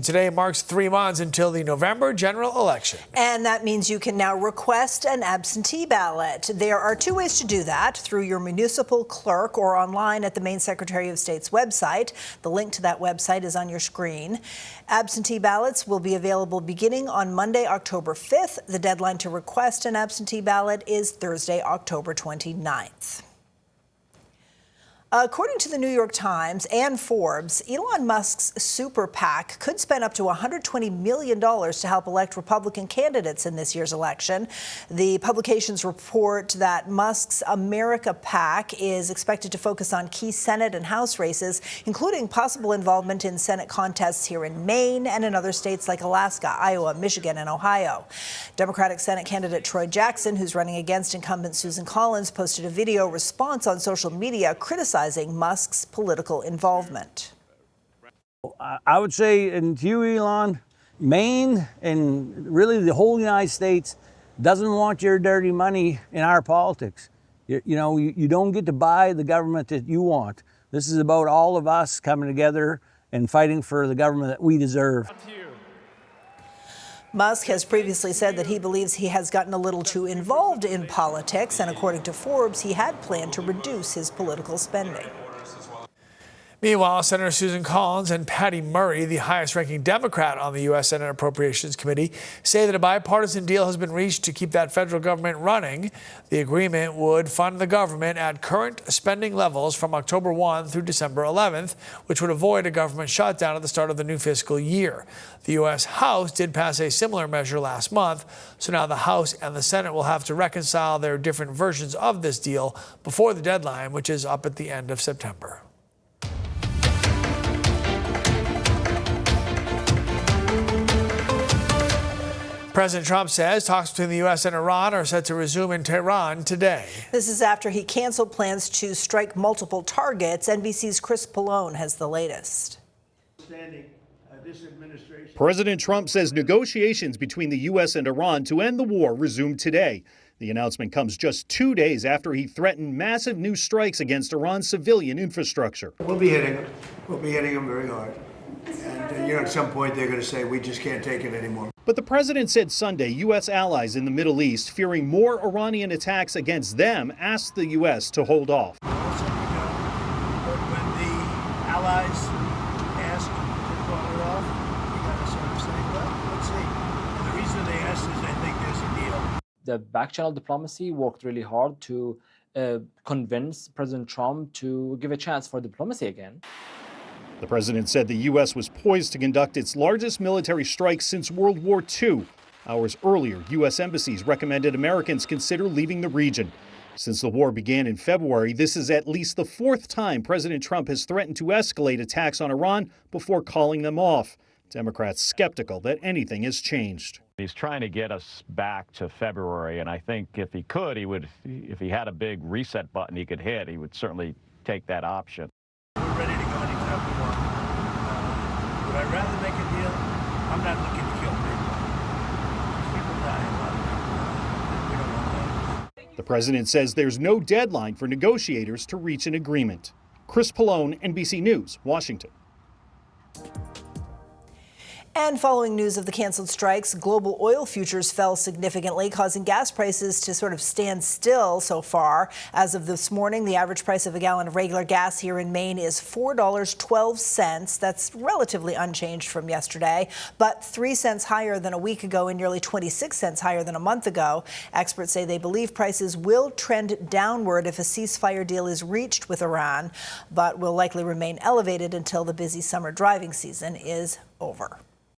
Today marks 3 months until the November general election. And that means you can now request an absentee ballot. There are 2 ways to do that: through your municipal clerk or online at the Maine Secretary of State's website. The link to that website is on your screen. Absentee ballots will be available beginning on Monday, October 5th. The deadline to request an absentee ballot is Thursday, October 29th. According to the New York Times and Forbes, Elon Musk's super PAC could spend up to $120 million to help elect Republican candidates in this year's election. The publications report that Musk's America PAC is expected to focus on key Senate and House races, including possible involvement in Senate contests here in Maine and in other states like Alaska, Iowa, Michigan, and Ohio. Democratic Senate candidate Troy Jackson, who's running against incumbent Susan Collins, posted a video response on social media criticizing Musk's political involvement. I would say, and to you, Elon, Maine and really the whole United States doesn't want your dirty money in our politics. You don't get to buy the government that you want. This is about all of us coming together and fighting for the government that we deserve. Musk has previously said that he believes he has gotten a little too involved in politics, and according to Forbes, he had planned to reduce his political spending. Meanwhile, Senator Susan Collins and Patty Murray, the highest-ranking Democrat on the U.S. Senate Appropriations Committee, say that a bipartisan deal has been reached to keep that federal government running. The agreement would fund the government at current spending levels from October 1 through December 11th, which would avoid a government shutdown at the start of the new fiscal year. The U.S. House did pass a similar measure last month, so now the House and the Senate will have to reconcile their different versions of this deal before the deadline, which is up at the end of September. President Trump says talks between the U.S. and Iran are set to resume in Tehran today. This is after he canceled plans to strike multiple targets. NBC's Chris Pallone has the latest. President Trump says negotiations between the U.S. and Iran to end the war resumed today. The announcement comes just 2 days after he threatened massive new strikes against Iran's civilian infrastructure. We'll be hitting them. We'll be hitting them very hard. And, at some point they're going to say, we just can't take it anymore. But the president said Sunday U.S. allies in the Middle East, fearing more Iranian attacks against them, asked the U.S. to hold off. But when the allies ask to call it off, we got to sort of say, well, let's see. And the reason they asked is they think there's a deal. The back-channel diplomacy worked really hard to convince President Trump to give a chance for diplomacy again. The president said the U.S. was poised to conduct its largest military strike since World War II. Hours earlier, U.S. embassies recommended Americans consider leaving the region. Since the war began in February, this is at least the 4th time President Trump has threatened to escalate attacks on Iran before calling them off. Democrats skeptical that anything has changed. He's trying to get us back to February, and I think if he could, if he had a big reset button he could hit, he would certainly take that option. We're ready to go anytime we want. Would I rather make a deal? I'm not looking to kill people. People die, a lot of people die. We don't want that. The president says there's no deadline for negotiators to reach an agreement. Chris Pallone, NBC News, Washington. And following news of the canceled strikes, global oil futures fell significantly, causing gas prices to sort of stand still so far. As of this morning, the average price of a gallon of regular gas here in Maine is $4.12. That's relatively unchanged from yesterday, but 3 cents higher than a week ago and nearly 26 cents higher than a month ago. Experts say they believe prices will trend downward if a ceasefire deal is reached with Iran, but will likely remain elevated until the busy summer driving season is over.